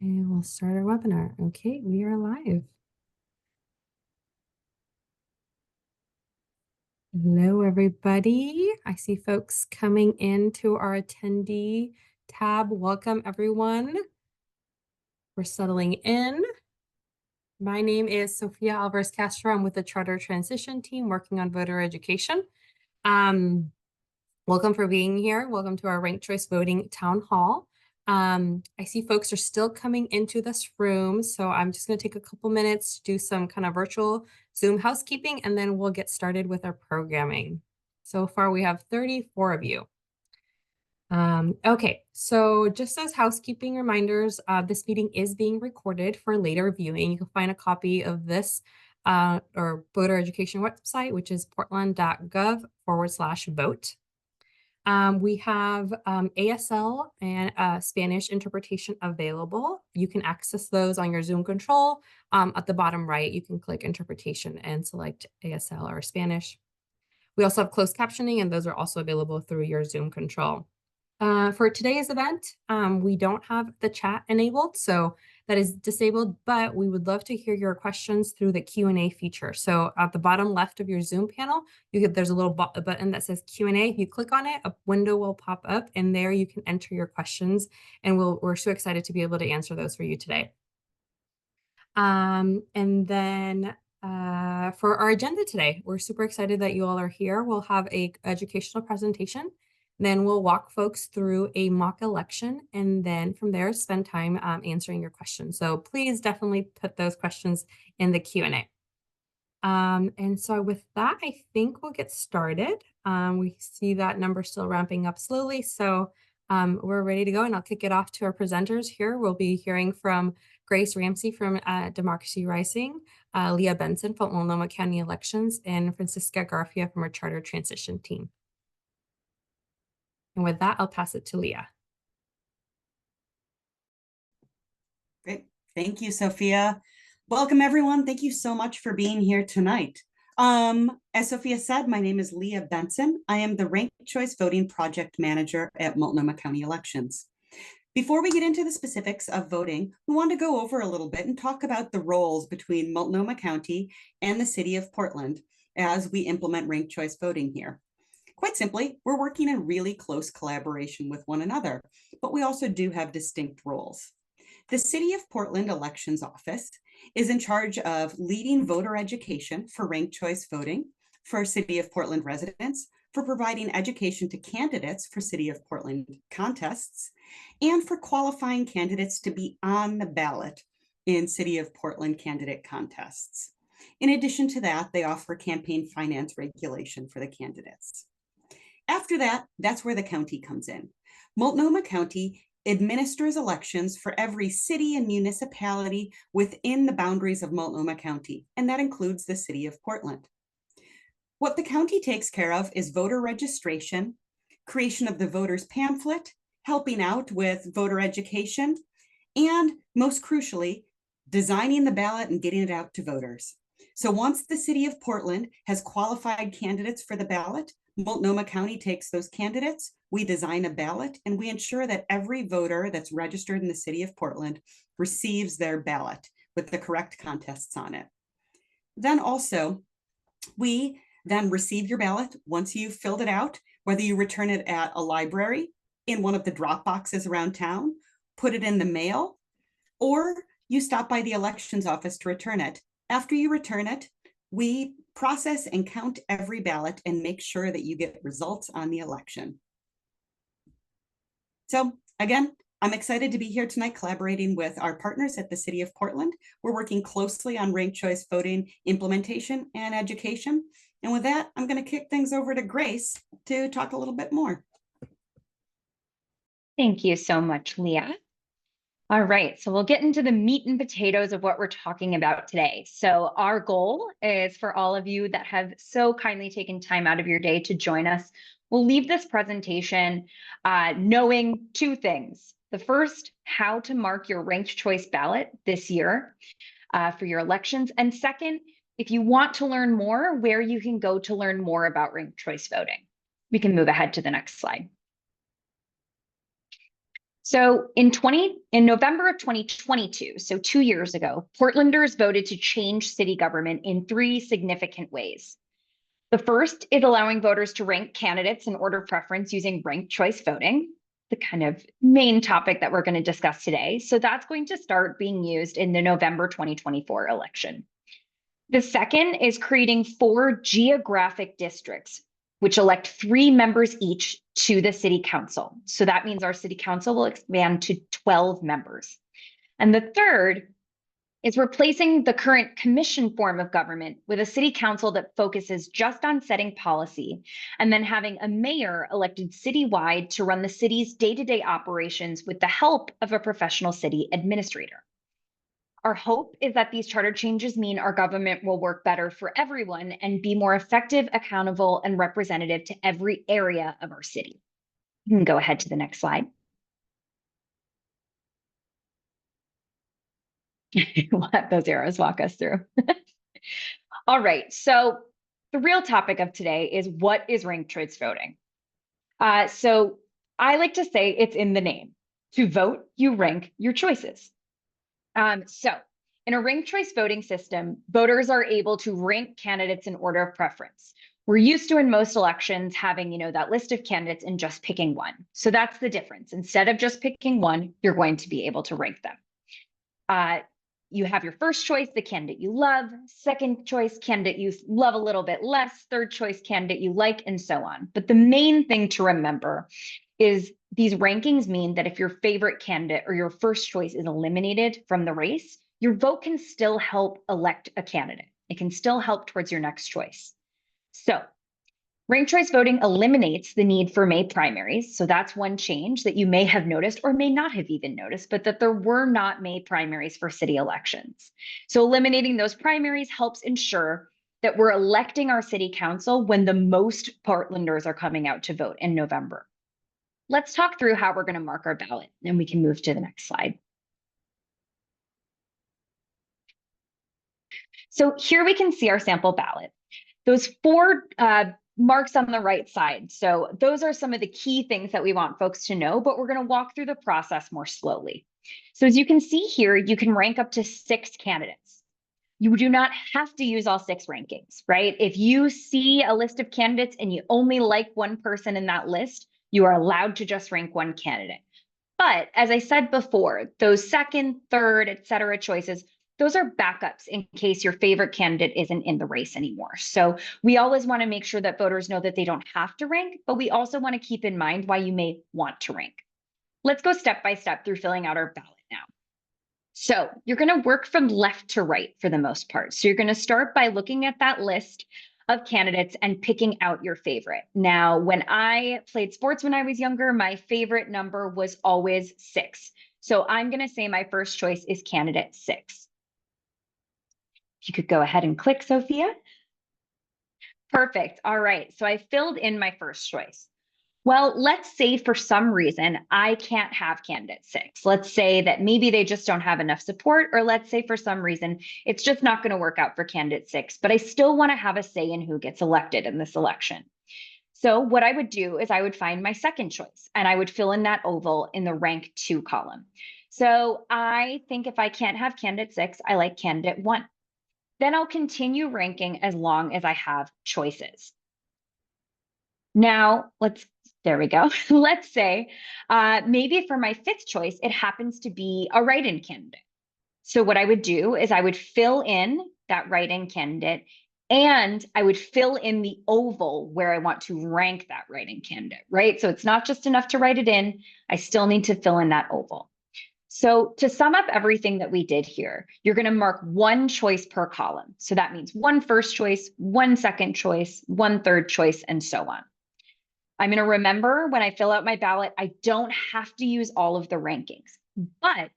And we'll start our webinar. Okay, we are live. Hello, everybody. I see folks coming into our attendee tab. Welcome, everyone. We're settling in. My name is Sophia Alvarez Castro. I'm with the Charter Transition Team working on voter education. Welcome for being here. Welcome to our Ranked Choice Voting Town Hall. I see folks are still coming into this room, so I'm just going to take a couple minutes to do some kind of virtual Zoom housekeeping, and then we'll get started with our programming. So far, we have 34 of you. Okay, so just as housekeeping reminders, this meeting is being recorded for later viewing. You can find a copy of this or voter education website, which is portland.gov/vote. We have ASL and Spanish interpretation available. You can access those on your Zoom control. At the bottom right, you can click interpretation and select ASL or Spanish. We also have closed captioning, and those are also available through your Zoom control. For today's event, we don't have the chat enabled, so that is disabled, but we would love to hear your questions through the Q&A feature. So at the bottom left of your Zoom panel, there's a little button that says Q&A. If you click on it, a window will pop up, and there you can enter your questions, and we're so excited to be able to answer those for you today. And then for our agenda today, we're super excited that you all are here. We'll have an educational presentation. Then we'll walk folks through a mock election, and then from there, spend time answering your questions. So please definitely put those questions in the Q&A. And so with that, I think we'll get started. We see that number still ramping up slowly, so we're ready to go, and I'll kick it off to our presenters here. We'll be hearing from Grace Ramsey from Democracy Rising, Leah Benson from Multnomah County Elections, and Francisca Garcia from our Charter Transition Team. And with that, I'll pass it to Leah. Great. Thank you, Sophia. Welcome, everyone. Thank you so much for being here tonight. As Sophia said, my name is Leah Benson. I am the Ranked Choice Voting Project Manager at Multnomah County Elections. Before we get into the specifics of voting, we want to go over a little bit and talk about the roles between Multnomah County and the City of Portland as we implement ranked choice voting here. Quite simply, we're working in really close collaboration with one another, but we also do have distinct roles. The City of Portland Elections Office is in charge of leading voter education for ranked choice voting for City of Portland residents, for providing education to candidates for City of Portland contests, and for qualifying candidates to be on the ballot in City of Portland candidate contests. In addition to that, they offer campaign finance regulation for the candidates. After that, that's where the county comes in. Multnomah County administers elections for every city and municipality within the boundaries of Multnomah County, and that includes the City of Portland. What the county takes care of is voter registration, creation of the voters pamphlet, helping out with voter education, and most crucially, designing the ballot and getting it out to voters. So once the City of Portland has qualified candidates for the ballot, Multnomah County takes those candidates, we design a ballot, and we ensure that every voter that's registered in the City of Portland receives their ballot with the correct contests on it. Then also, we then receive your ballot once you've filled it out, whether you return it at a library, in one of the drop boxes around town, put it in the mail, or you stop by the elections office to return it. After you return it, we process and count every ballot and make sure that you get results on the election. So again, I'm excited to be here tonight collaborating with our partners at the City of Portland. We're working closely on ranked choice voting implementation and education. And with that, I'm going to kick things over to Grace to talk a little bit more. Thank you so much, Leah. All right, so we'll get into the meat and potatoes of what we're talking about today. So our goal is for all of you that have so kindly taken time out of your day to join us. We'll leave this presentation knowing two things. The first, how to mark your ranked choice ballot this year for your elections. And second, if you want to learn more, where you can go to learn more about ranked choice voting. We can move ahead to the next slide. So in November of 2022, so 2 years ago, Portlanders voted to change city government in 3 significant ways. The first is allowing voters to rank candidates in order of preference using ranked choice voting, the kind of main topic that we're going to discuss today. So that's going to start being used in the November 2024 election. The second is creating 4 geographic districts, which elect 3 members each to the city council. So that means our city council will expand to 12 members. And the third is replacing the current commission form of government with a city council that focuses just on setting policy, and then having a mayor elected citywide to run the city's day-to-day operations with the help of a professional city administrator. Our hope is that these charter changes mean our government will work better for everyone and be more effective, accountable, and representative to every area of our city. You can go ahead to the next slide. We'll let those arrows walk us through. All right, so the real topic of today is, what is ranked choice voting? So I like to say it's in the name. To vote, you rank your choices. So in a ranked choice voting system, voters are able to rank candidates in order of preference. We're used to, in most elections, having, that list of candidates and just picking one. So that's the difference. Instead of just picking one, you're going to be able to rank them. You have your first choice, the candidate you love; second choice, candidate you love a little bit less; third choice, candidate you like, and so on. But the main thing to remember is these rankings mean that if your favorite candidate or your first choice is eliminated from the race, your vote can still help elect a candidate. It can still help towards your next choice. So ranked choice voting eliminates the need for May primaries. So that's one change that you may have noticed or may not have even noticed, but that there were not May primaries for city elections. So eliminating those primaries helps ensure that we're electing our city council when the most Portlanders are coming out to vote in November. Let's talk through how we're going to mark our ballot, and we can move to the next slide. So here we can see our sample ballot. Those 4 marks on the right side. So those are some of the key things that we want folks to know, but we're going to walk through the process more slowly. So as you can see here, you can rank up to 6 candidates. You do not have to use all 6 rankings, right? If you see a list of candidates and you only like one person in that list, you are allowed to just rank one candidate. But as I said before, those second, third, et cetera choices, those are backups in case your favorite candidate isn't in the race anymore. So we always want to make sure that voters know that they don't have to rank, but we also want to keep in mind why you may want to rank. Let's go step by step through filling out our ballot now. So you're going to work from left to right for the most part. So you're going to start by looking at that list of candidates and picking out your favorite. Now, when I played sports when I was younger, my favorite number was always 6. So I'm going to say my first choice is candidate 6. If you could go ahead and click, Sophia. Perfect. All right. So I filled in my first choice. Well, let's say for some reason I can't have candidate 6. Let's say that maybe they just don't have enough support, or let's say for some reason it's just not going to work out for candidate 6, but I still want to have a say in who gets elected in this election. So what I would do is I would find my second choice and I would fill in that oval in the rank 2 column. So I think if I can't have candidate 6, I like candidate 1. Then I'll continue ranking as long as I have choices. Now, there we go. Let's say maybe for my 5th choice, it happens to be a write-in candidate. So what I would do is I would fill in that write-in candidate, and I would fill in the oval where I want to rank that write-in candidate, right? So it's not just enough to write it in, I still need to fill in that oval. So to sum up everything that we did here, you're going to mark 1 choice per column. So that means 1 first choice, 1 second choice, 1 third choice, and so on. I'm going to remember when I fill out my ballot, I don't have to use all of the rankings, but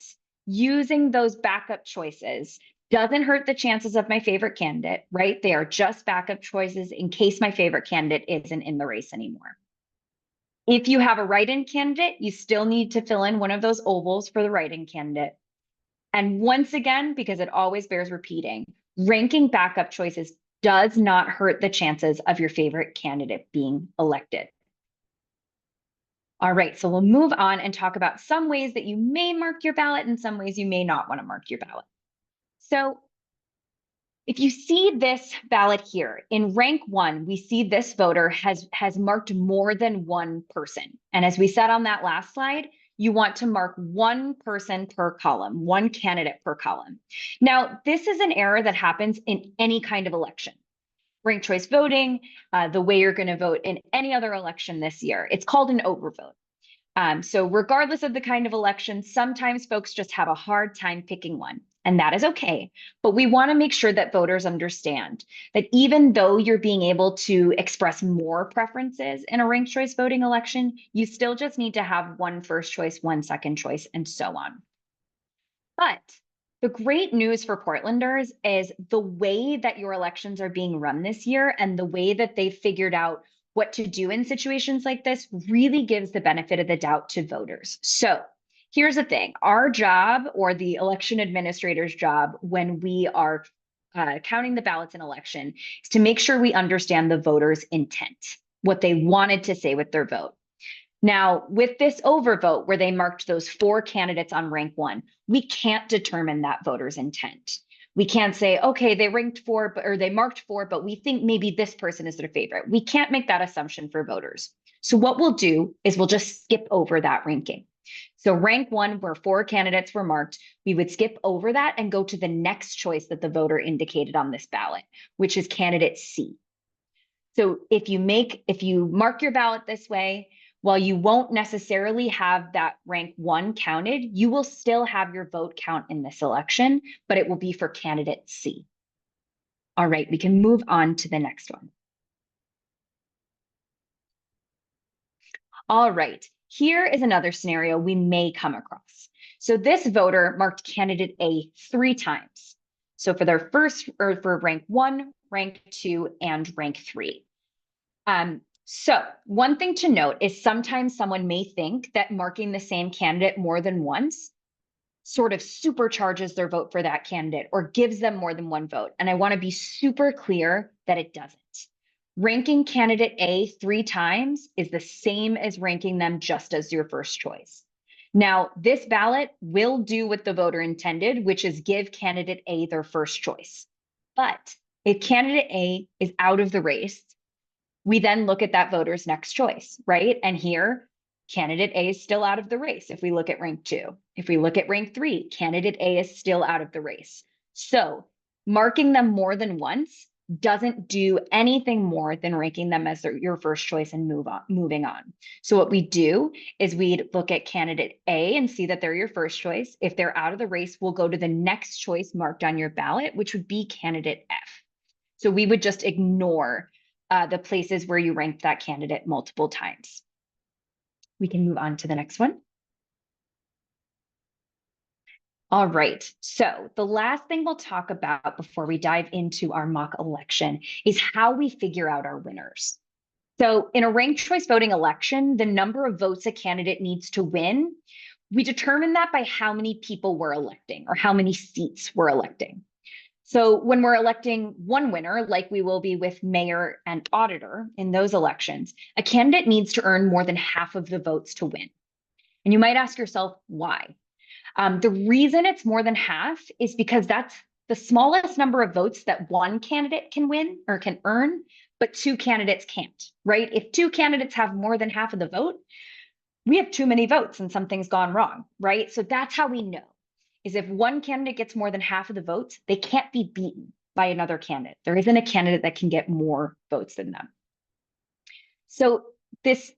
using those backup choices doesn't hurt the chances of my favorite candidate, right? They are just backup choices in case my favorite candidate isn't in the race anymore. If you have a write-in candidate, you still need to fill in one of those ovals for the write-in candidate. And once again, because it always bears repeating, ranking backup choices does not hurt the chances of your favorite candidate being elected. All right, so we'll move on and talk about some ways that you may mark your ballot and some ways you may not want to mark your ballot. So if you see this ballot here in rank 1, we see this voter has marked more than one person. And as we said on that last slide, you want to mark one person per column, one candidate per column. Now, this is an error that happens in any kind of election. Ranked choice voting, the way you're going to vote in any other election this year, it's called an overvote. So regardless of the kind of election, sometimes folks just have a hard time picking one, and that is okay. But we want to make sure that voters understand that even though you're being able to express more preferences in a ranked choice voting election, you still just need to have one first choice, one second choice, and so on. But the great news for Portlanders is the way that your elections are being run this year and the way that they've figured out what to do in situations like this really gives the benefit of the doubt to voters. So here's the thing, our job, or the election administrator's job when we are counting the ballots in election, is to make sure we understand the voters' intent, what they wanted to say with their vote. Now, with this overvote where they marked those 4 candidates on rank 1, we can't determine that voter's intent. We can't say, okay, they ranked 4, or they marked 4, but we think maybe this person is their favorite. We can't make that assumption for voters. So what we'll do is we'll just skip over that ranking. So rank 1, where 4 candidates were marked, we would skip over that and go to the next choice that the voter indicated on this ballot, which is candidate C. So if you mark your ballot this way, while you won't necessarily have that rank 1 counted, you will still have your vote count in this election, but it will be for candidate C. All right, we can move on to the next one. All right, here is another scenario we may come across. So this voter marked candidate A 3 times. So for their first, or for rank 1, rank 2, and rank 3. So one thing to note is sometimes someone may think that marking the same candidate more than once sort of supercharges their vote for that candidate or gives them more than one vote. And I want to be super clear that it doesn't. Ranking candidate A 3 times is the same as ranking them just as your first choice. Now, this ballot will do what the voter intended, which is give candidate A their first choice. But if candidate A is out of the race, we then look at that voter's next choice, right? And here, candidate A is still out of the race if we look at rank 2. If we look at rank 3, candidate A is still out of the race. So marking them more than once doesn't do anything more than ranking them as your first choice and moving on. So what we do is we'd look at candidate A and see that they're your first choice. If they're out of the race, we'll go to the next choice marked on your ballot, which would be candidate F. So we would just ignore the places where you ranked that candidate multiple times. We can move on to the next one. All right, so the last thing we'll talk about before we dive into our mock election is how we figure out our winners. So in a ranked choice voting election, the number of votes a candidate needs to win, we determine that by how many people we're electing or how many seats we're electing. So when we're electing one winner, like we will be with mayor and auditor in those elections, a candidate needs to earn more than half of the votes to win. And you might ask yourself, why? The reason it's more than half is because that's the smallest number of votes that one candidate can win or can earn, but 2 candidates can't, right? If 2 candidates have more than half of the vote, we have too many votes and something's gone wrong, right? So that's how we know. Is if one candidate gets more than half of the votes, they can't be beaten by another candidate. There isn't a candidate that can get more votes than them. So this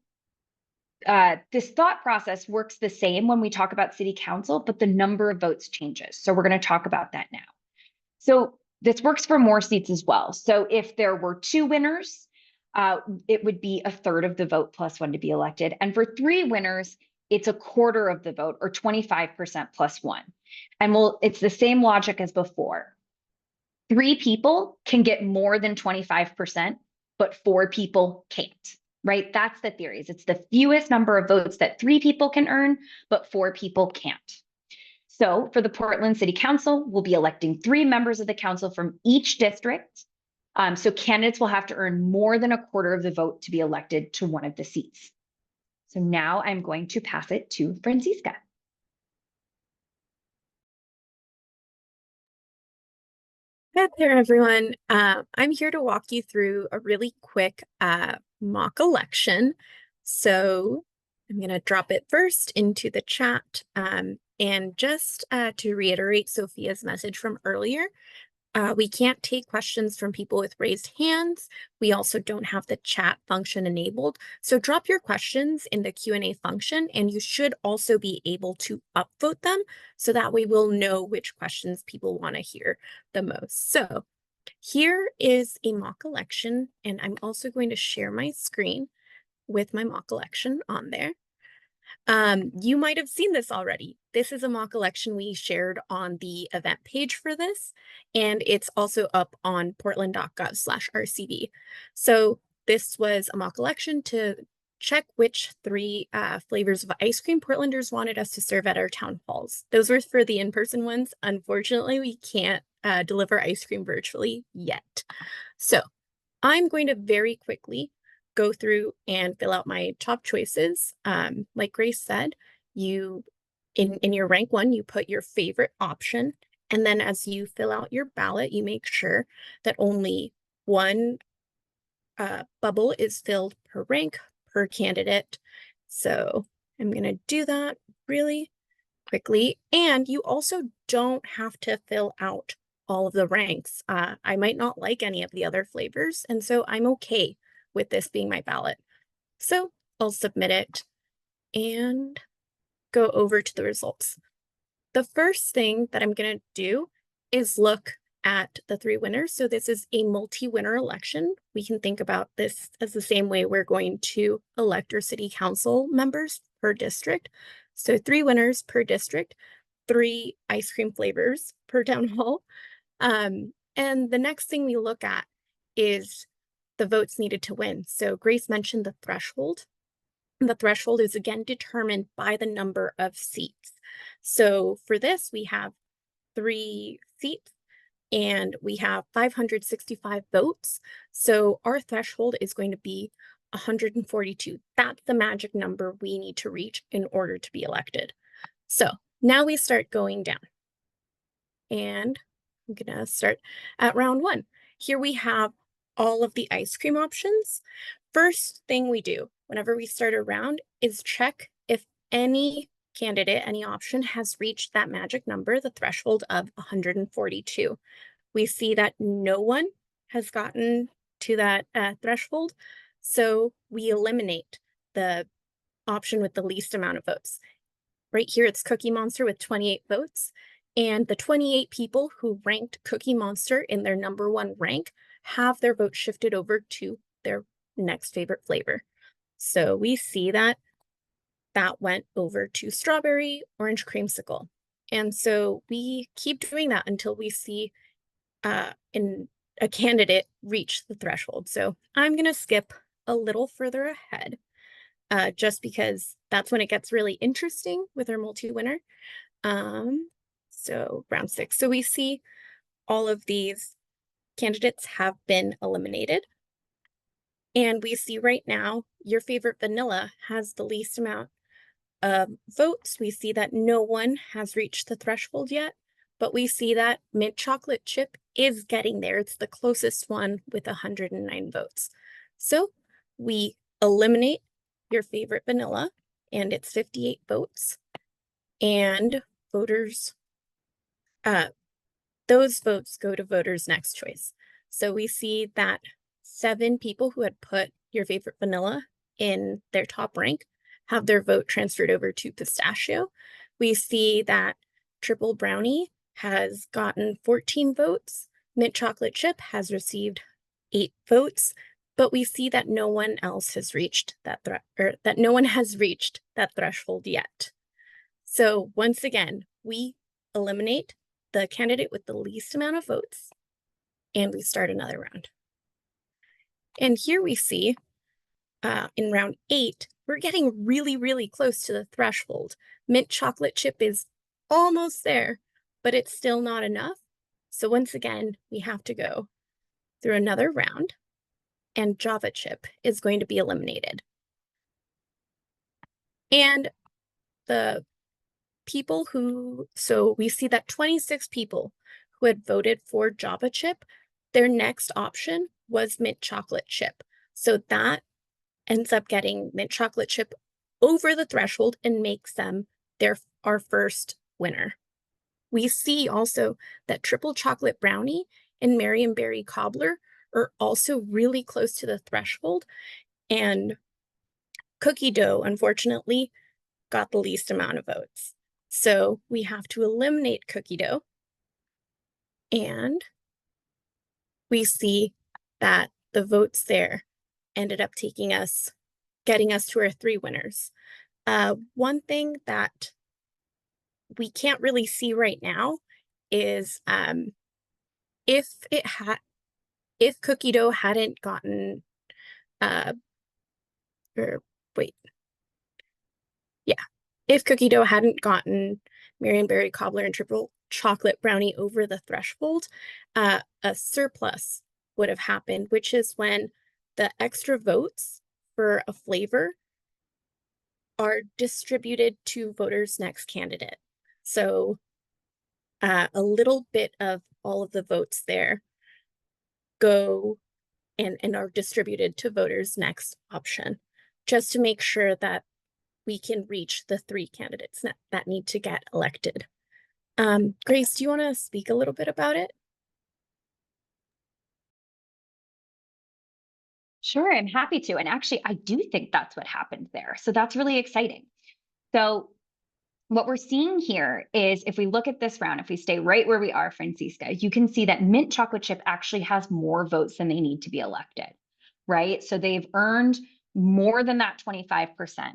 thought process works the same when we talk about city council, but the number of votes changes. So we're going to talk about that now. So this works for more seats as well. So if there were 2 winners, it would be 1/3 of the vote plus 1 to be elected. And for 3 winners, it's 1/4 of the vote, or 25% plus 1. And it's the same logic as before. 3 people can get more than 25%, but 4 people can't, right? That's the theories. It's the fewest number of votes that 3 people can earn, but 4 people can't. So for the Portland City Council, we'll be electing 3 members of the council from each district. So candidates will have to earn more than 1/4 of the vote to be elected to one of the seats. So now I'm going to pass it to Francisca. Hi there, everyone. I'm here to walk you through a really quick mock election. So I'm going to drop it first into the chat. And just to reiterate Sophia's message from earlier, we can't take questions from people with raised hands. We also don't have the chat function enabled. So drop your questions in the Q&A function, and you should also be able to upvote them. So that way we'll know which questions people want to hear the most. So here is a mock election, and I'm also going to share my screen with my mock election on there. You might have seen this already. This is a mock election we shared on the event page for this, and it's also up on portland.gov/RCV. So this was a mock election to check which 3 flavors of ice cream Portlanders wanted us to serve at our town halls. Those were for the in-person ones. Unfortunately, we can't deliver ice cream virtually yet. So I'm going to very quickly go through and fill out my top choices. Like Grace said, you in your rank 1, you put your favorite option. And then as you fill out your ballot, you make sure that only 1 bubble is filled per rank, per candidate. So I'm going to do that really quickly. And you also don't have to fill out all of the ranks. I might not like any of the other flavors, and so I'm okay with this being my ballot. So I'll submit it and go over to the results. The first thing that I'm going to do is look at the 3 winners. So this is a multi-winner election. We can think about this as the same way we're going to elect our city council members per district. So 3 winners per district, 3 ice cream flavors per town hall. And the next thing we look at is the votes needed to win. So Grace mentioned the threshold. The threshold is again determined by the number of seats. So for this, we have 3 seats and we have 565 votes. So our threshold is going to be 142. That's the magic number we need to reach in order to be elected. So now we start going down. And I'm gonna start at round 1. Here we have all of the ice cream options. First thing we do whenever we start a round is check if any candidate, any option has reached that magic number, the threshold of 142. We see that no one has gotten to that threshold, so we eliminate the option with the least amount of votes. Right here, it's Cookie Monster with 28 votes. And the 28 people who ranked Cookie Monster in their number 1 rank have their vote shifted over to their next favorite flavor. So we see that that went over to Strawberry Orange Creamsicle. And so we keep doing that until we see in a candidate reach the threshold. So I'm going to skip a little further ahead just because that's when it gets really interesting with our multi-winner. So round 6. So we see all of these candidates have been eliminated. And we see right now your favorite vanilla has the least amount of votes. We see that no one has reached the threshold yet, but we see that mint chocolate chip is getting there. It's the closest one with 109 votes. So we eliminate your favorite vanilla and it's 58 votes. And voters, those votes go to voters' next choice. So we see that 7 people who had put your favorite vanilla in their top rank have their vote transferred over to pistachio. We see that triple brownie has gotten 14 votes. Mint chocolate chip has received 8 votes, but we see that no one else has reached that threshold yet. So once again, we eliminate the candidate with the least amount of votes and we start another round. And here we see in round 8, we're getting really, really close to the threshold. Mint chocolate chip is almost there, but it's still not enough. So once again, we have to go through another round and Java chip is going to be eliminated. And the people so we see that 26 people who had voted for Java chip, their next option was mint chocolate chip. So that ends up getting mint chocolate chip over the threshold and makes them our first winner. We see also that triple chocolate brownie and Marion berry cobbler are also really close to the threshold, and cookie dough, unfortunately, got the least amount of votes. So we have to eliminate cookie dough. And we see that the votes there ended up getting us to our 3 winners. One thing that we can't really see right now is if cookie dough hadn't gotten if cookie dough hadn't gotten Marion berry cobbler and triple chocolate brownie over the threshold, a surplus would have happened, which is when the extra votes for a flavor are distributed to voters' next candidate. So a little bit of all of the votes there go and are distributed to voters' next option, just to make sure that we can reach the 3 candidates that need to get elected. Grace, do you want to speak a little bit about it? Sure, I'm happy to. And actually, I do think that's what happened there. So that's really exciting. So what we're seeing here is if we look at this round, if we stay right where we are, Francisca, you can see that mint chocolate chip actually has more votes than they need to be elected, right? So they've earned more than that 25%.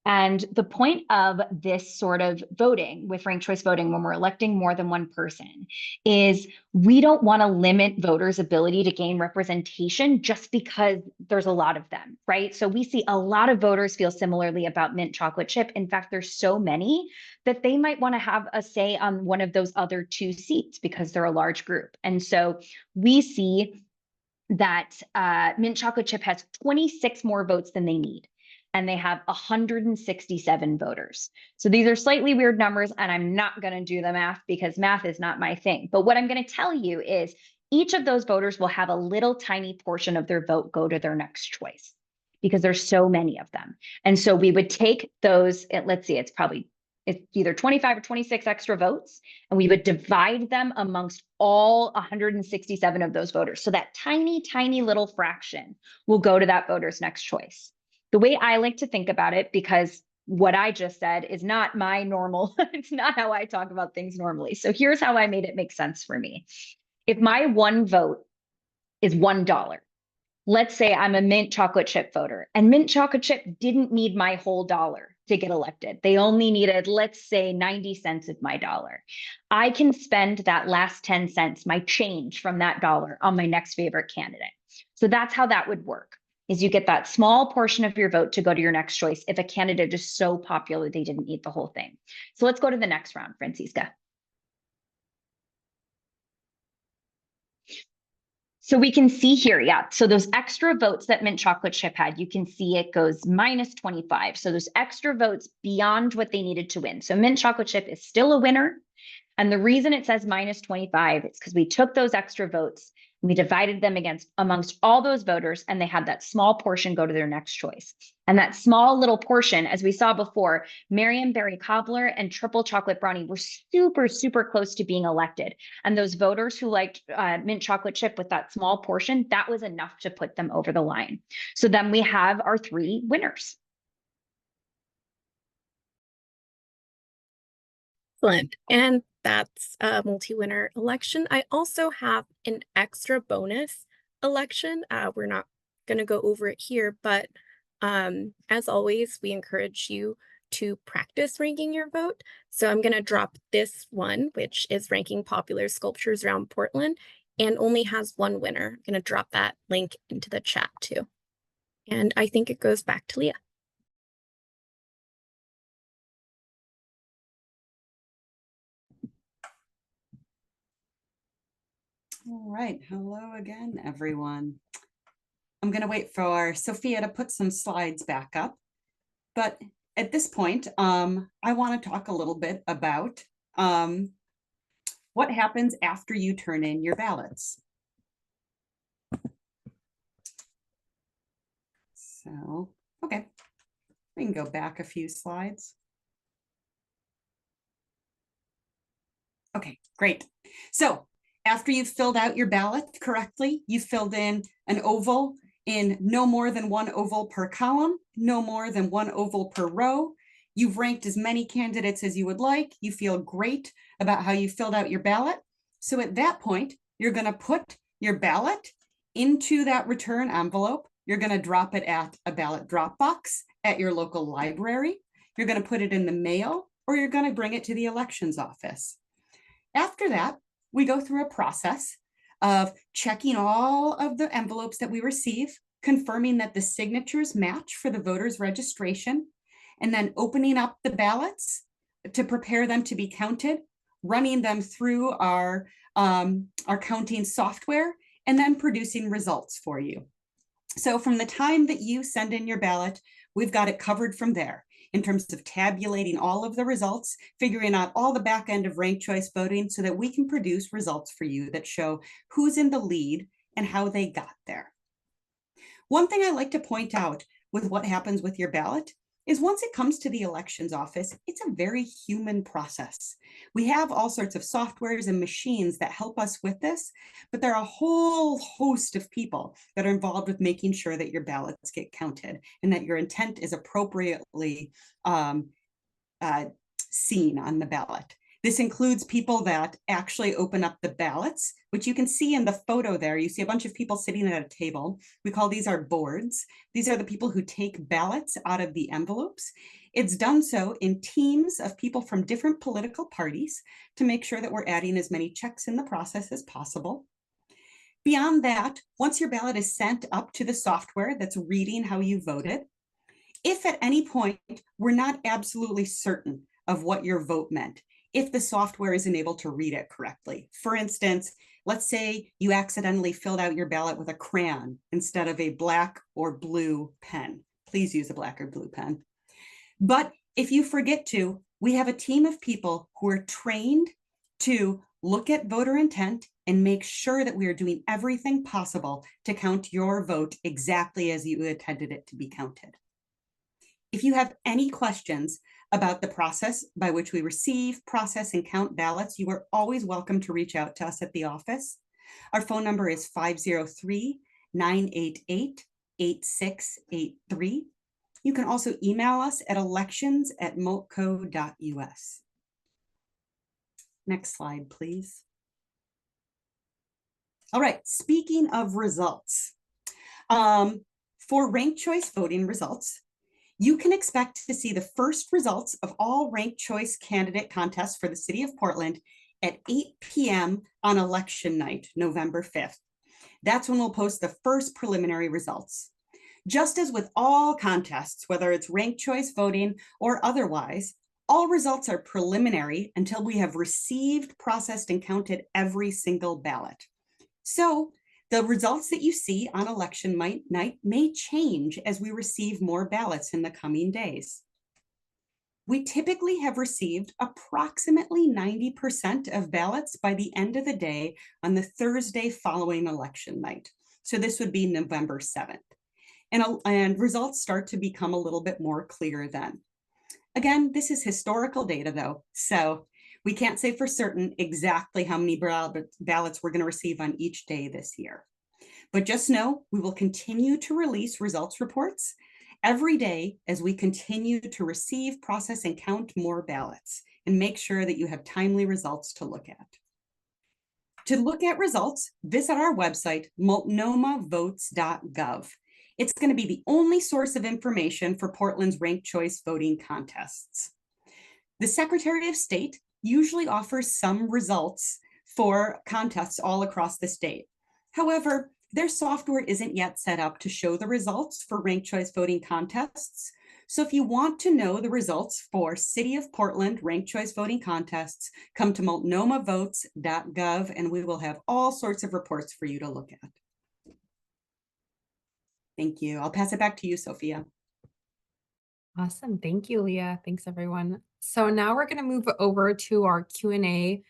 And the point of this sort of voting with ranked choice voting when we're electing more than one person is we don't want to limit voters' ability to gain representation just because there's a lot of them, right? So we see a lot of voters feel similarly about mint chocolate chip. In fact, there's so many that they might want to have a say on one of those other 2 seats because they're a large group. And so we see that mint chocolate chip has 26 more votes than they need. And they have 167 voters. So these are slightly weird numbers, and I'm not going to do the math because math is not my thing. But what I'm going to tell you is each of those voters will have a little tiny portion of their vote go to their next choice because there's so many of them. And so we would take those, let's see, it's either 25 or 26 extra votes, and we would divide them amongst all 167 of those voters. So that tiny, tiny little fraction will go to that voter's next choice. The way I like to think about it, because what I just said is not my normal, it's not how I talk about things normally. So here's how I made it make sense for me. If my one vote is $1, let's say I'm a mint chocolate chip voter, and mint chocolate chip didn't need my whole dollar to get elected. They only needed, let's say, 90 cents of my dollar. I can spend that last 10 cents, my change from that dollar, on my next favorite candidate. So that's how that would work, is you get that small portion of your vote to go to your next choice if a candidate is so popular they didn't need the whole thing. So let's go to the next round, Francisca. So we can see here, yeah. So those extra votes that mint chocolate chip had, you can see it goes minus 25. So those extra votes beyond what they needed to win. So mint chocolate chip is still a winner. And the reason it says minus 25 is because we took those extra votes and we divided them amongst all those voters, and they had that small portion go to their next choice. And that small little portion, as we saw before, Marion berry cobbler and triple chocolate brownie were super, super close to being elected. And those voters who liked mint chocolate chip with that small portion, that was enough to put them over the line. So then we have our 3 winners. Excellent. And that's a multi-winner election. I also have an extra bonus election. We're not going to go over it here, but as always, we encourage you to practice ranking your vote. So I'm going to drop this one, which is ranking popular sculptures around Portland, and only has 1 winner. I'm going to drop that link into the chat too. And I think it goes back to Leah. All right, hello again, everyone. I'm going to wait for Sophia to put some slides back up. But at this point, I want to talk a little bit about what happens after you turn in your ballots. So, okay, we can go back a few slides. Okay, great. So after you've filled out your ballot correctly, you filled in an oval in no more than one oval per column, no more than one oval per row. You've ranked as many candidates as you would like. You feel great about how you filled out your ballot. So at that point, you're going to put your ballot into that return envelope. You're going to drop it at a ballot drop box at your local library. You're going to put it in the mail, or you're going to bring it to the elections office. After that, we go through a process of checking all of the envelopes that we receive, confirming that the signatures match for the voter's registration, and then opening up the ballots to prepare them to be counted, running them through our counting software, and then producing results for you. So from the time that you send in your ballot, we've got it covered from there in terms of tabulating all of the results, figuring out all the back end of ranked choice voting so that we can produce results for you that show who's in the lead and how they got there. One thing I like to point out with what happens with your ballot is once it comes to the elections office, it's a very human process. We have all sorts of softwares and machines that help us with this, but there are a whole host of people that are involved with making sure that your ballots get counted and that your intent is appropriately seen on the ballot. This includes people that actually open up the ballots, which you can see in the photo there. You see a bunch of people sitting at a table. We call these our boards. These are the people who take ballots out of the envelopes. It's done so in teams of people from different political parties to make sure that we're adding as many checks in the process as possible. Beyond that, once your ballot is sent up to the software that's reading how you voted, if at any point we're not absolutely certain of what your vote meant, if the software isn't able to read it correctly. For instance, let's say you accidentally filled out your ballot with a crayon instead of a black or blue pen. Please use a black or blue pen. But if you forget to, we have a team of people who are trained to look at voter intent and make sure that we are doing everything possible to count your vote exactly as you intended it to be counted. If you have any questions about the process by which we receive, process, and count ballots, you are always welcome to reach out to us at the office. Our phone number is 503-988-8683. You can also email us at elections@moltco.us. Next slide, please. All right, speaking of results, for ranked choice voting results, you can expect to see the first results of all ranked choice candidate contests for the city of Portland at 8 p.m. on election night, November 5th. That's when we'll post the first preliminary results. Just as with all contests, whether it's ranked choice voting or otherwise, all results are preliminary until we have received, processed, and counted every single ballot. So the results that you see on election night may change as we receive more ballots in the coming days. We typically have received approximately 90% of ballots by the end of the day on the Thursday following election night. So this would be November 7th. And results start to become a little bit more clear then. Again, this is historical data though, so we can't say for certain exactly how many ballots we're going to receive on each day this year. But just know we will continue to release results reports every day as we continue to receive, process, and count more ballots and make sure that you have timely results to look at. To look at results, visit our website, multnomavotes.gov. It's going to be the only source of information for Portland's ranked choice voting contests. The Secretary of State usually offers some results for contests all across the state. However, their software isn't yet set up to show the results for ranked choice voting contests. So if you want to know the results for City of Portland ranked choice voting contests, come to multnomavotes.gov and we will have all sorts of reports for you to look at. Thank you. I'll pass it back to you, Sophia. Awesome. Thank you, Leah. Thanks, everyone. So now we're going to move over to our Q&A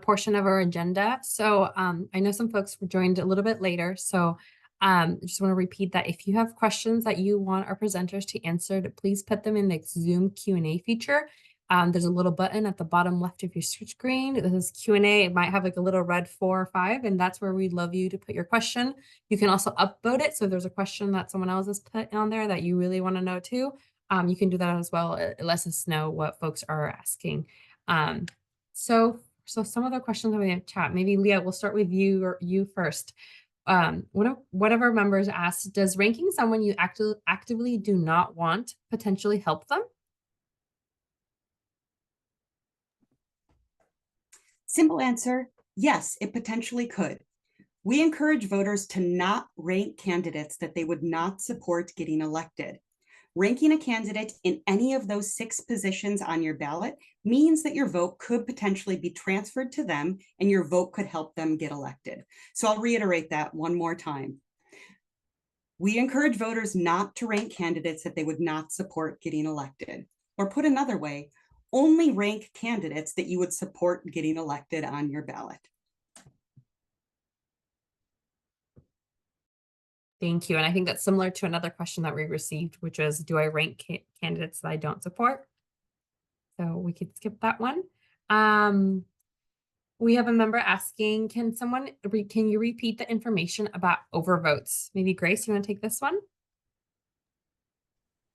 portion of our agenda. So I know some folks were joined a little bit later. So I just want to repeat that if you have questions that you want our presenters to answer, please put them in the Zoom Q&A feature. There's a little button at the bottom left of your screen. This is Q&A. It might have like a little red 4 or 5, and that's where we'd love you to put your question. You can also upvote it. So if there's a question that someone else has put on there that you really want to know too, you can do that as well. It lets us know what folks are asking. So some of the questions in the chat, maybe Leah, we'll start with you or you first. One of our members asked, does ranking someone you actively do not want potentially help them? Simple answer, yes, it potentially could. We encourage voters to not rank candidates that they would not support getting elected. Ranking a candidate in any of those 6 positions on your ballot means that your vote could potentially be transferred to them and your vote could help them get elected. So I'll reiterate that one more time. We encourage voters not to rank candidates that they would not support getting elected. Or put another way, only rank candidates that you would support getting elected on your ballot. Thank you. And I think that's similar to another question that we received, which was, do I rank candidates that I don't support? So we could skip that one. We have a member asking, can you repeat the information about overvotes? Maybe Grace, you want to take this one?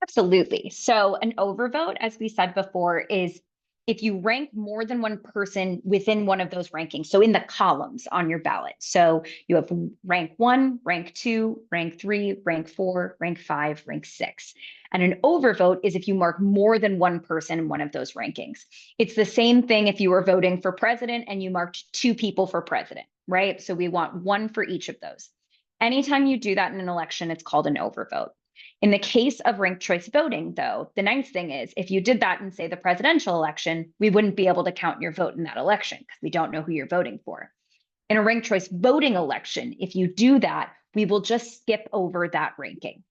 Absolutely. So an overvote, as we said before, is if you rank more than one person within one of those rankings. So in the columns on your ballot. So you have rank 1, rank 2, rank 3, rank 4, rank 5, rank 6. And an overvote is if you mark more than one person in one of those rankings. It's the same thing if you were voting for president and you marked 2 people for president, right? So we want 1 for each of those. Anytime you do that in an election, it's called an overvote. In the case of ranked choice voting, though, the nice thing is if you did that in, say, the presidential election, we wouldn't be able to count your vote in that election because we don't know who you're voting for. In a ranked choice voting election, if you do that, we will just skip over that ranking.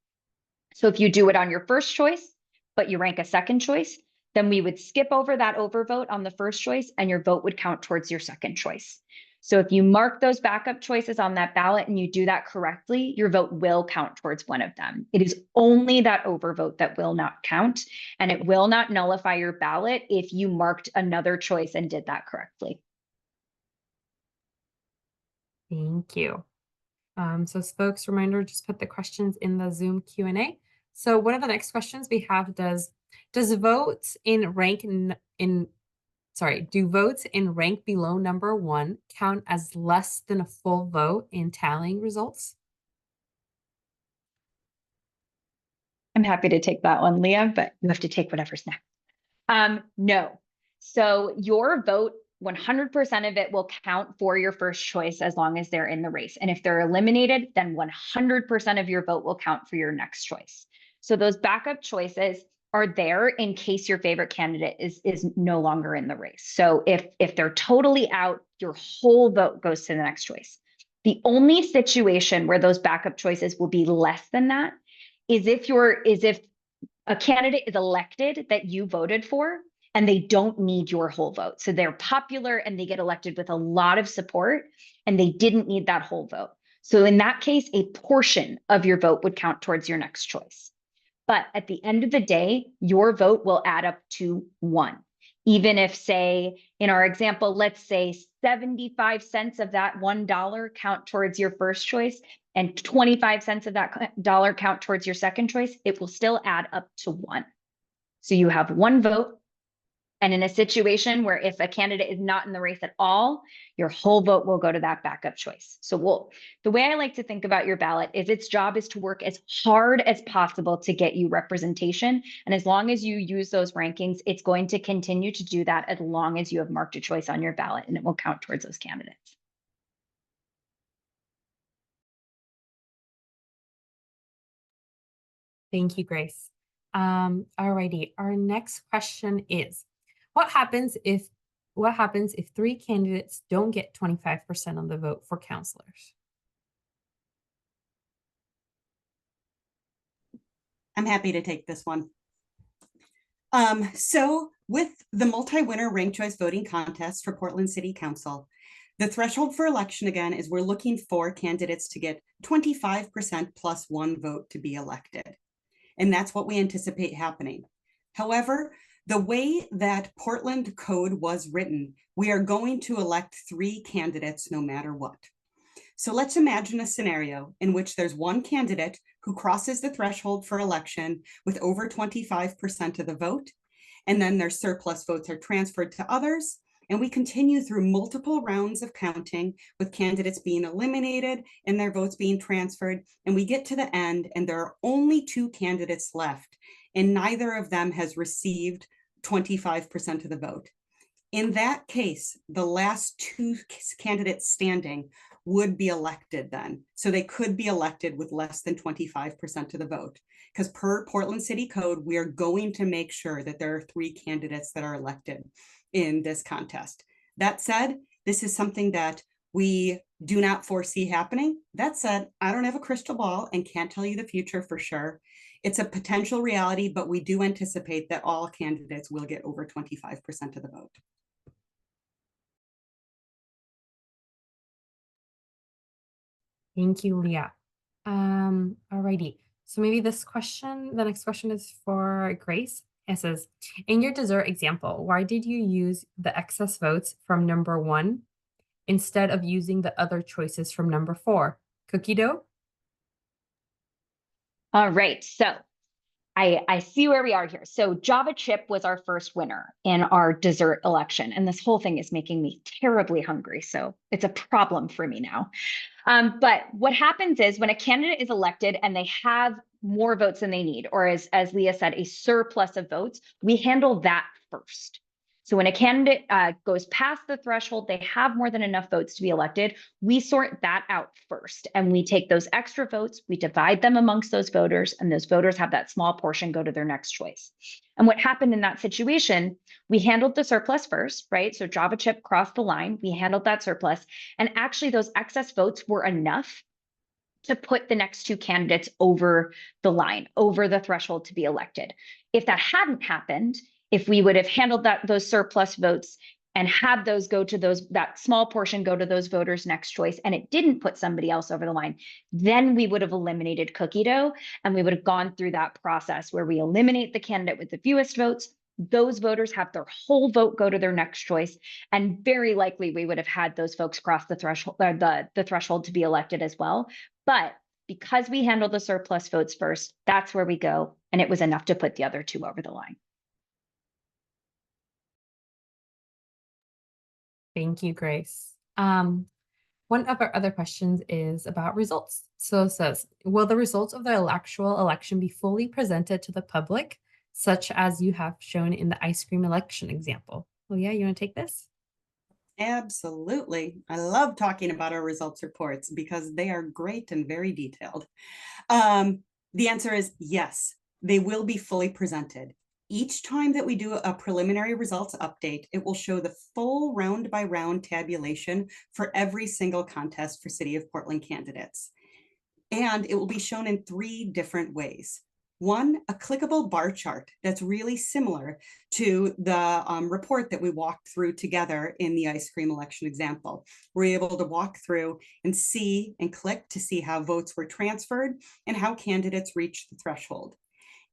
So if you do it on your first choice, but you rank a second choice, then we would skip over that overvote on the first choice and your vote would count towards your second choice. So if you mark those backup choices on that ballot and you do that correctly, your vote will count towards one of them. It is only that overvote that will not count, and it will not nullify your ballot if you marked another choice and did that correctly. Thank you. So folks, reminder, just put the questions in the Zoom Q&A. So one of the next questions we have, do votes in rank below number 1 count as less than a full vote in tallying results? I'm happy to take that one, Leah, but you have to take whatever's next. No. So your vote, 100% of it will count for your first choice as long as they're in the race. And if they're eliminated, then 100% of your vote will count for your next choice. So those backup choices are there in case your favorite candidate is no longer in the race. So if they're totally out, your whole vote goes to the next choice. The only situation where those backup choices will be less than that is if a candidate is elected that you voted for and they don't need your whole vote. So they're popular and they get elected with a lot of support and they didn't need that whole vote. So in that case, a portion of your vote would count towards your next choice. But at the end of the day, your vote will add up to 1. Even if, say, in our example, let's say 75 cents of that $1 count towards your first choice and 25 cents of that dollar count towards your second choice, it will still add up to 1. So you have 1 vote. And in a situation where if a candidate is not in the race at all, your whole vote will go to that backup choice. So the way I like to think about your ballot is its job is to work as hard as possible to get you representation. And as long as you use those rankings, it's going to continue to do that as long as you have marked a choice on your ballot, and it will count towards those candidates. Thank you, Grace. All righty. Our next question is, what happens if 3 candidates don't get 25% of the vote for counselors? I'm happy to take this one. So with the multi-winner ranked choice voting contest for Portland City Council, the threshold for election again is we're looking for candidates to get 25% plus one vote to be elected. And that's what we anticipate happening. However, the way that Portland code was written, we are going to elect 3 candidates no matter what. So let's imagine a scenario in which there's one candidate who crosses the threshold for election with over 25% of the vote, and then their surplus votes are transferred to others. And we continue through multiple rounds of counting with candidates being eliminated and their votes being transferred. And we get to the end and there are only 2 candidates left and neither of them has received 25% of the vote. In that case, the last 2 candidates standing would be elected then. So they could be elected with less than 25% of the vote. Because per Portland City Code, we are going to make sure that there are 3 candidates that are elected in this contest. That said, this is something that we do not foresee happening. That said, I don't have a crystal ball and can't tell you the future for sure. It's a potential reality, but we do anticipate that all candidates will get over 25% of the vote. Thank you, Leah. Alrighty. So maybe the next question is for Grace. It says, in your dessert example, why did you use the excess votes from number 1 instead of using the other choices from number 4? Cookie dough? All right, so I see where we are here. So Java chip was our first winner in our dessert election, and this whole thing is making me terribly hungry, so it's a problem for me now. But what happens is when a candidate is elected and they have more votes than they need, or as Leah said, a surplus of votes, we handle that first. So when a candidate goes past the threshold, they have more than enough votes to be elected, we sort that out first. And we take those extra votes, we divide them amongst those voters, and those voters have that small portion go to their next choice. And what happened in that situation, we handled the surplus first, right? So Java chip crossed the line, we handled that surplus, and actually those excess votes were enough to put the next 2 candidates over the line, over the threshold to be elected. If that hadn't happened, if we would have handled those surplus votes and had those go to that small portion go to those voters' next choice, and it didn't put somebody else over the line, then we would have eliminated cookie dough, and we would have gone through that process where we eliminate the candidate with the fewest votes. Those voters have their whole vote go to their next choice, and very likely we would have had those folks cross the threshold, the threshold to be elected as well. But because we handled the surplus votes first, that's where we go, and it was enough to put the other 2 over the line. Thank you, Grace. One of our other questions is about results. So it says, will the results of the actual election be fully presented to the public, such as you have shown in the ice cream election example? Leah, you want to take this? Absolutely. I love talking about our results reports because they are great and very detailed. The answer is yes, they will be fully presented. Each time that we do a preliminary results update, it will show the full round by round tabulation for every single contest for City of Portland candidates. And it will be shown in 3 different ways. 1, a clickable bar chart that's really similar to the report that we walked through together in the ice cream election example. We're able to walk through and see and click to see how votes were transferred and how candidates reached the threshold.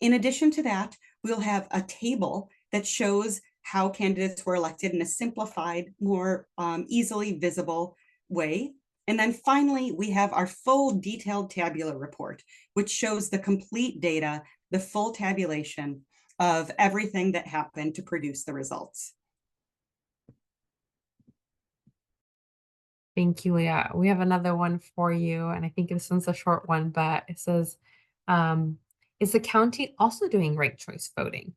In addition to that, we'll have a table that shows how candidates were elected in a simplified, more easily visible way. And then finally, we have our full detailed tabular report, which shows the complete data, the full tabulation of everything that happened to produce the results. Thank you, Leah. We have another one for you, and I think this one's a short one, but it says, is the county also doing ranked choice voting?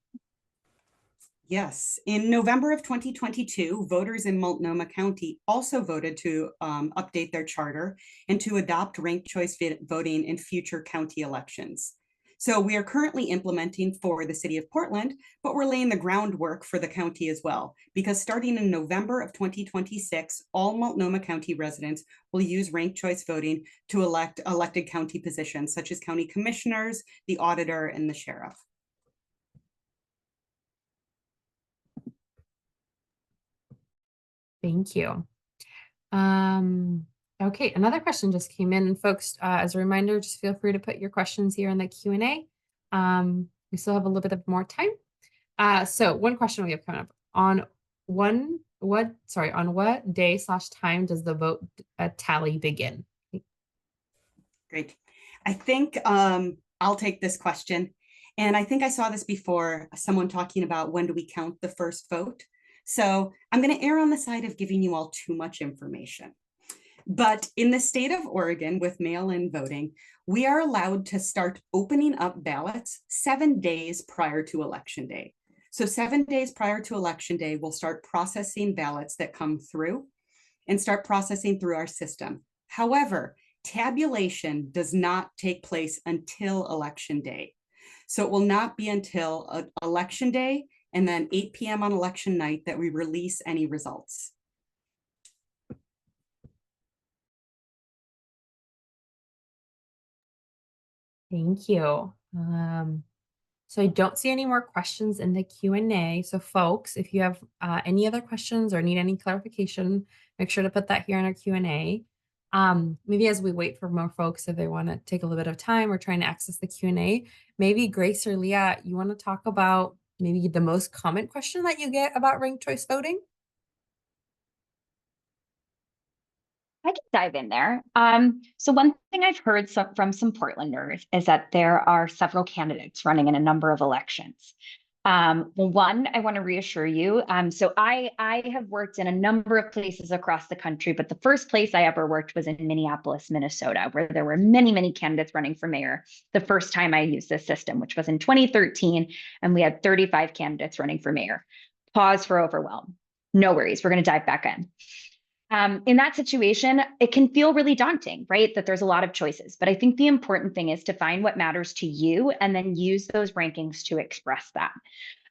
Yes, in November of 2022, voters in Multnomah County also voted to update their charter and to adopt ranked choice voting in future county elections. So we are currently implementing for the City of Portland, but we're laying the groundwork for the county as well, because starting in November of 2026, all Multnomah County residents will use ranked choice voting to elect elected county positions, such as county commissioners, the auditor, and the sheriff. Thank you. Okay, another question just came in, folks. As a reminder, just feel free to put your questions here in the Q&A. We still have a little bit of more time. So one question we have coming up on what day/time does the vote tally begin? Great. I think I'll take this question. And I think I saw this before, someone talking about when do we count the first vote. So I'm going to err on the side of giving you all too much information. But in the state of Oregon with mail-in voting, we are allowed to start opening up ballots 7 days prior to Election Day. So 7 days prior to Election Day, we'll start processing ballots that come through and start processing through our system. However, tabulation does not take place until Election Day. So it will not be until Election Day and then 8 p.m. on election night that we release any results. Thank you. So I don't see any more questions in the Q&A. So folks, if you have any other questions or need any clarification, make sure to put that here in our Q&A. Maybe as we wait for more folks, if they want to take a little bit of time or trying to access the Q&A, maybe Grace or Leah, you want to talk about maybe the most common question that you get about ranked choice voting? I can dive in there. So one thing I've heard from some Portlanders is that there are several candidates running in a number of elections. Well, one, I want to reassure you. So I have worked in a number of places across the country, but the first place I ever worked was in Minneapolis, Minnesota, where there were many, many candidates running for mayor the first time I used this system, which was in 2013, and we had 35 candidates running for mayor. Pause for overwhelm. No worries, we're going to dive back in. In that situation, it can feel really daunting, right? That there's a lot of choices. But I think the important thing is to find what matters to you and then use those rankings to express that.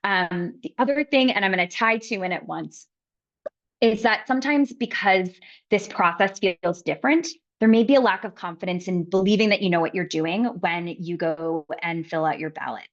The other thing, and I'm going to tie two in at once, is that sometimes because this process feels different, there may be a lack of confidence in believing that you know what you're doing when you go and fill out your ballot.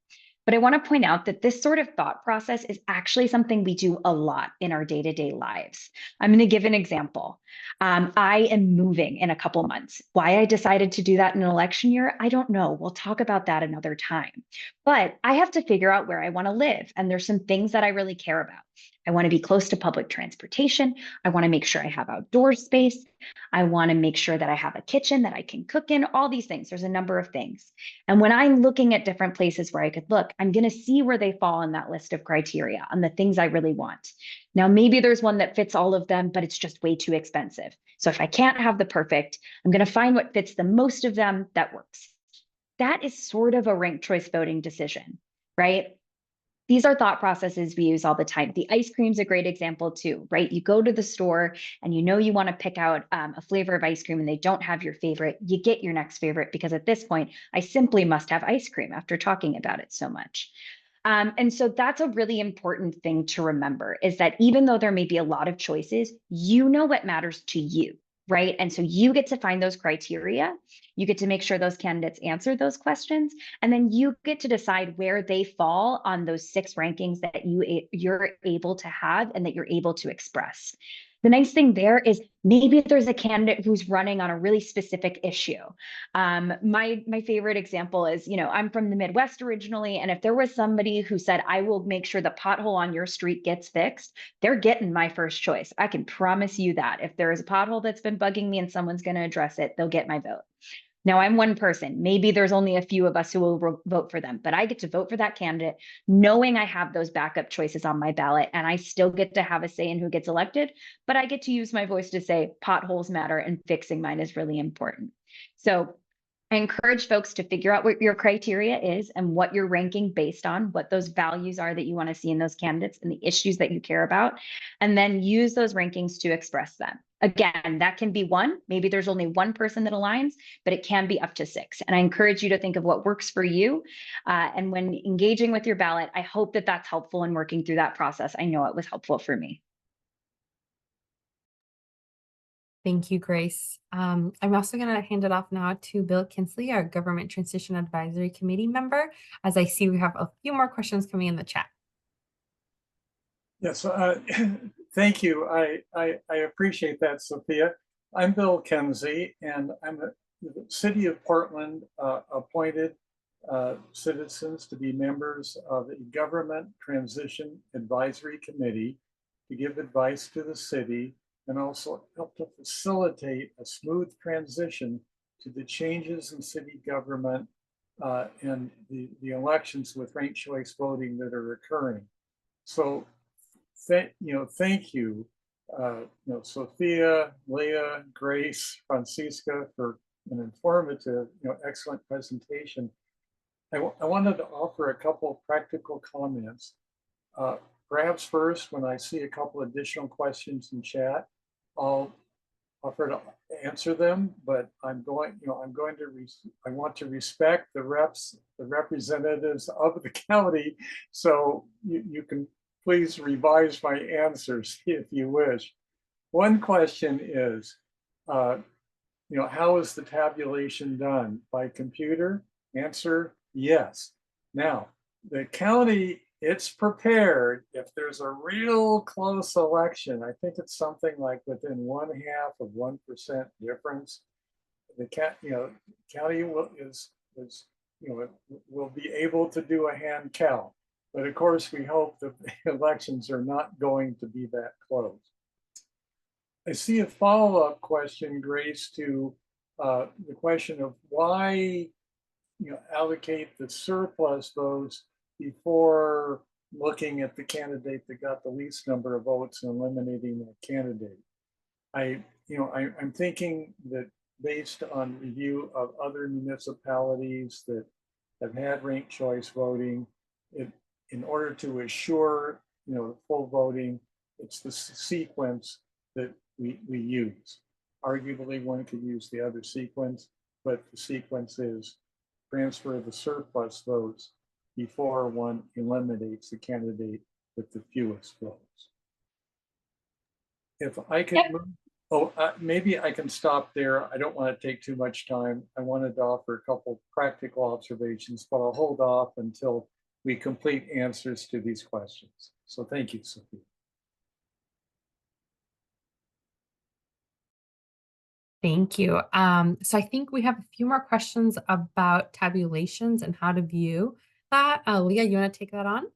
But I want to point out that this sort of thought process is actually something we do a lot in our day-to-day lives. I'm going to give an example. I am moving in a couple months. Why I decided to do that in an election year, I don't know. We'll talk about that another time. But I have to figure out where I want to live. And there's some things that I really care about. I want to be close to public transportation. I want to make sure I have outdoor space. I want to make sure that I have a kitchen that I can cook in, all these things. There's a number of things. And when I'm looking at different places where I could look, I'm going to see where they fall on that list of criteria, on the things I really want. Now, maybe there's one that fits all of them, but it's just way too expensive. So if I can't have the perfect, I'm going to find what fits the most of them that works. That is sort of a ranked choice voting decision, right? These are thought processes we use all the time. The ice cream's a great example too, right? You go to the store and you know you want to pick out a flavor of ice cream and they don't have your favorite. You get your next favorite because at this point, I simply must have ice cream after talking about it so much. And so that's a really important thing to remember is that even though there may be a lot of choices, you know what matters to you, right? And so you get to find those criteria. You get to make sure those candidates answer those questions. And then you get to decide where they fall on those 6 rankings that you're able to have and that you're able to express. The nice thing there is maybe there's a candidate who's running on a really specific issue. My favorite example is, I'm from the Midwest originally, and if there was somebody who said, I will make sure the pothole on your street gets fixed, they're getting my first choice. I can promise you that. If there is a pothole that's been bugging me and someone's going to address it, they'll get my vote. Now, I'm one person. Maybe there's only a few of us who will vote for them, but I get to vote for that candidate knowing I have those backup choices on my ballot, and I still get to have a say in who gets elected, but I get to use my voice to say potholes matter and fixing mine is really important. So I encourage folks to figure out what your criteria is and what you're ranking based on, what those values are that you want to see in those candidates and the issues that you care about, and then use those rankings to express them. Again, that can be one. Maybe there's only one person that aligns, but it can be up to 6. And I encourage you to think of what works for you. And when engaging with your ballot, I hope that that's helpful in working through that process. I know it was helpful for me. Thank you, Grace. I'm also going to hand it off now to Bill Kinsley, our Government Transition Advisory Committee member, as I see we have a few more questions coming in the chat. Yes, Thank you. I appreciate that, Sophia. I'm Bill Kenzie, and I'm the City of Portland appointed citizens to be members of a Government Transition Advisory Committee to give advice to the city and also help to facilitate a smooth transition to the changes in city government and the elections with ranked choice voting that are occurring. So, thank you, Sophia, Leah, Grace, Francisca, for an informative, excellent presentation. I wanted to offer a couple of practical comments. Perhaps first, when I see a couple additional questions in chat, I'll offer to answer them, but I want to respect the representatives of the county, so you can please revise my answers if you wish. One question is, how is the tabulation done? By computer? Answer, yes. Now, the county, it's prepared if there's a real close election. I think it's something like within 0.5% difference. The county will be able to do a hand count. But of course, we hope that the elections are not going to be that close. I see a follow-up question, Grace, to the question of why allocate the surplus votes before looking at the candidate that got the least number of votes and eliminating that candidate. I'm thinking that based on review of other municipalities that have had ranked choice voting, in order to assure full voting, it's the sequence that we use. Arguably, one could use the other sequence, but the sequence is transfer the surplus votes before one eliminates the candidate with the fewest votes. If I could move, maybe I can stop there. I don't want to take too much time. I wanted to offer a couple practical observations, but I'll hold off until we complete answers to these questions. So thank you, Sophia. Thank you. So I think we have a few more questions about tabulations and how to view that. Leah, you want to take that on?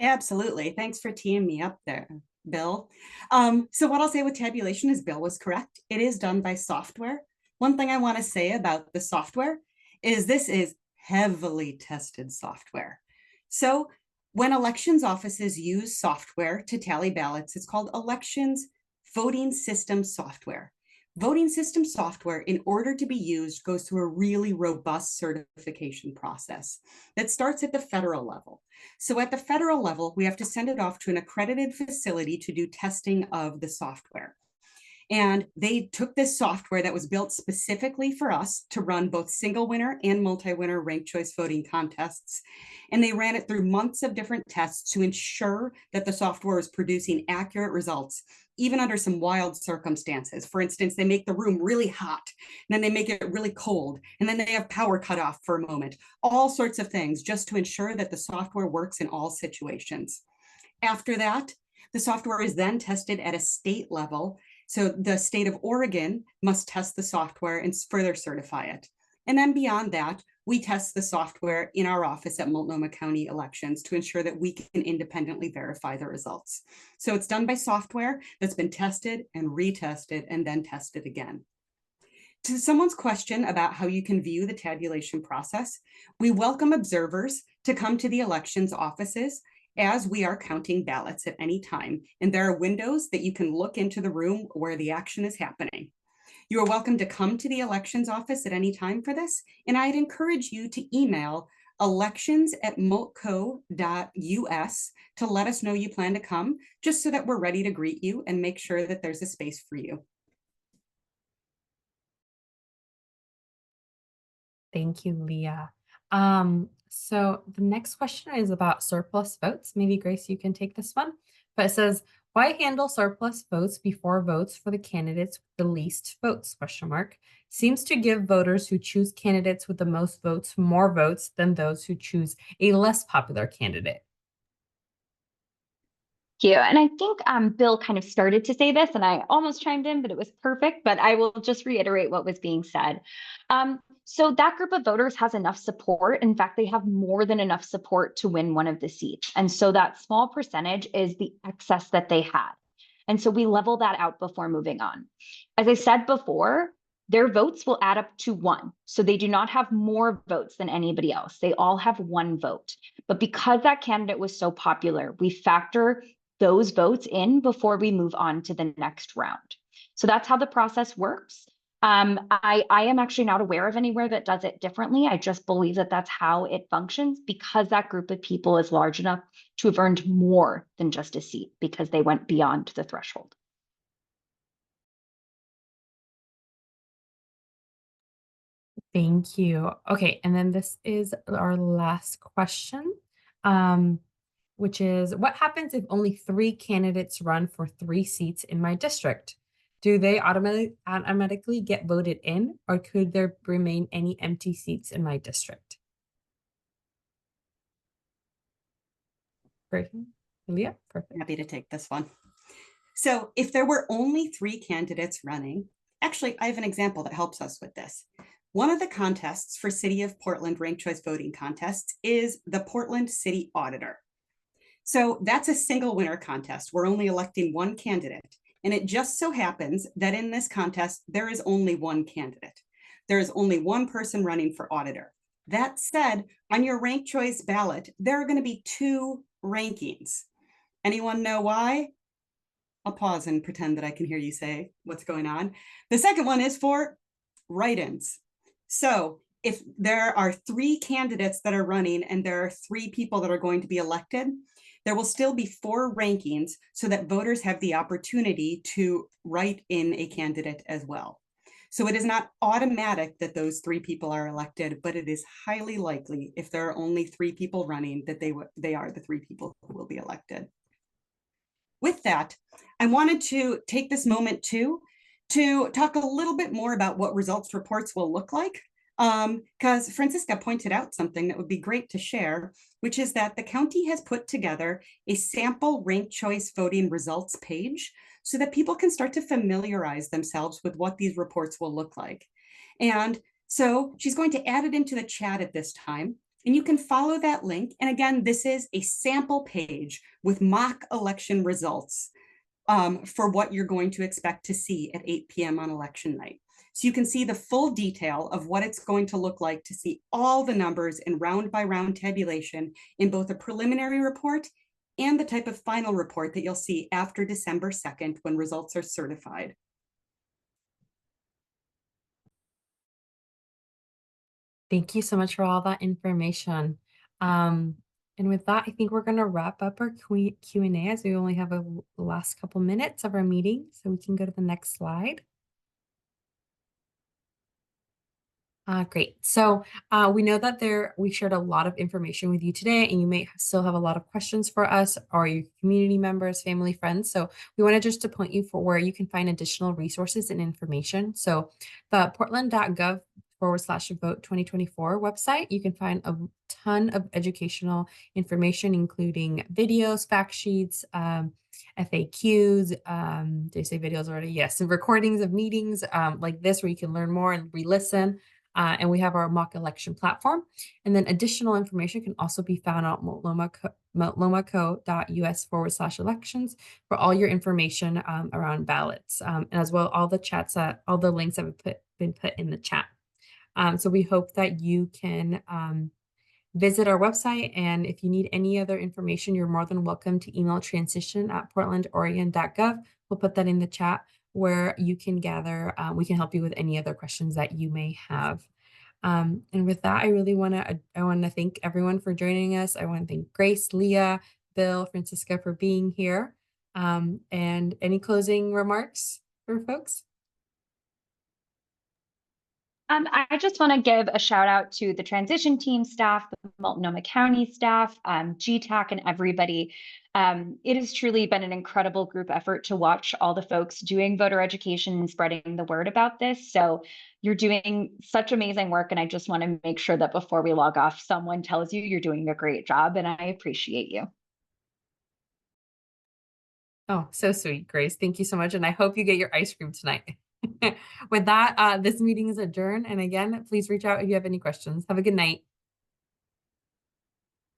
Absolutely. Thanks for teeing me up there, Bill. So what I'll say with tabulation is Bill was correct. It is done by software. One thing I want to say about the software is this is heavily tested software. So when elections offices use software to tally ballots, it's called elections voting system software. Voting system software, in order to be used, goes through a really robust certification process that starts at the federal level. So at the federal level, we have to send it off to an accredited facility to do testing of the software. And they took this software that was built specifically for us to run both single winner and multi-winner ranked choice voting contests. And they ran it through months of different tests to ensure that the software was producing accurate results, even under some wild circumstances. For instance, they make the room really hot, and then they make it really cold, and then they have power cut off for a moment, all sorts of things just to ensure that the software works in all situations. After that, the software is then tested at a state level. So the state of Oregon must test the software and further certify it. And then beyond that, we test the software in our office at Multnomah County Elections to ensure that we can independently verify the results. So it's done by software that's been tested and retested and then tested again. To someone's question about how you can view the tabulation process, we welcome observers to come to the elections offices as we are counting ballots at any time. And there are windows that you can look into the room where the action is happening. You are welcome to come to the elections office at any time for this. And I'd encourage you to email elections@multco.us to let us know you plan to come, just so that we're ready to greet you and make sure that there's a space for you. Thank you, Leah. So the next question is about surplus votes. Maybe Grace, you can take this one. But it says, why handle surplus votes before votes for the candidates with the least votes, ? Seems to give voters who choose candidates with the most votes more votes than those who choose a less popular candidate. you. And I think Bill kind of started to say this, and I almost chimed in, but it was perfect. But I will just reiterate what was being said. So that group of voters has enough support. In fact, they have more than enough support to win one of the seats. And so that small percentage is the excess that they had. And so we level that out before moving on. As I said before, their votes will add up to 1. So they do not have more votes than anybody else. They all have 1 vote. But because that candidate was so popular, we factor those votes in before we move on to the next round. So that's how the process works. I am actually not aware of anywhere that does it differently. I just believe that that's how it functions because that group of people is large enough to have earned more than just a seat because they went beyond the threshold. Thank you. Okay, and then this is our last question, which is what happens if only 3 candidates run for 3 seats in my district? Do they automatically get voted in, or could there remain any empty seats in my district? Great. Leah, perfect. Happy to take this one. So if there were only 3 candidates running, actually, I have an example that helps us with this. One of the contests for City of Portland ranked choice voting contests is the Portland City Auditor. So that's a single winner contest. We're only electing 1 candidate. And it just so happens that in this contest, there is only 1 candidate. There is only 1 person running for auditor. That said, on your ranked choice ballot, there are going to be 2 rankings. Anyone know why? I'll pause and pretend that I can hear you say what's going on. The second one is for write-ins. So if there are 3 candidates that are running and there are 3 people that are going to be elected, there will still be 4 rankings so that voters have the opportunity to write in a candidate as well. So it is not automatic that those 3 people are elected, but it is highly likely if there are only 3 people running that they are the 3 people who will be elected. With that, I wanted to take this moment too to talk a little bit more about what results reports will look like. Because Francisca pointed out something that would be great to share, which is that the county has put together a sample ranked choice voting results page so that people can start to familiarize themselves with what these reports will look like. And so she's going to add it into the chat at this time. And you can follow that link. And again, this is a sample page with mock election results for what you're going to expect to see at 8 p.m. on election night. So you can see the full detail of what it's going to look like to see all the numbers in round by round tabulation in both a preliminary report and the type of final report that you'll see after December 2nd when results are certified. Thank you so much for all that information. And with that, I think we're going to wrap up our Q&A as we only have the last couple minutes of our meeting, so we can go to the next slide. Great. So we know that we shared a lot of information with you today, and you may still have a lot of questions for us or your community members, family, friends. So we wanted just to point you for where you can find additional resources and information. So the portland.gov/vote 2024 website, you can find a ton of educational information, including videos, fact sheets, FAQs, did I say videos already? Yes, and recordings of meetings like this where you can learn more and re-listen. And we have our mock election platform. And then additional information can also be found on multnomaco.us/elections for all your information around ballots. And as well, all the chats, all the links have been put in the chat. So we hope that you can visit our website. And if you need any other information, you're more than welcome to email transition@portlandoregon.gov. We'll put that in the chat where you can gather, we can help you with any other questions that you may have. And with that, I really want to thank everyone for joining us. I want to thank Grace, Leah, Bill, Francisca for being here. And any closing remarks for folks? I just want to give a shout out to the transition team staff, the Multnomah County staff, GTAC, and everybody. It has truly been an incredible group effort to watch all the folks doing voter education and spreading the word about this. So you're doing such amazing work, and I just want to make sure that before we log off, someone tells you you're doing a great job, and I appreciate you. Oh, so sweet, Grace. Thank you so much. And I hope you get your ice cream tonight. With that, this meeting is adjourned. And again, please reach out if you have any questions. Have a good night.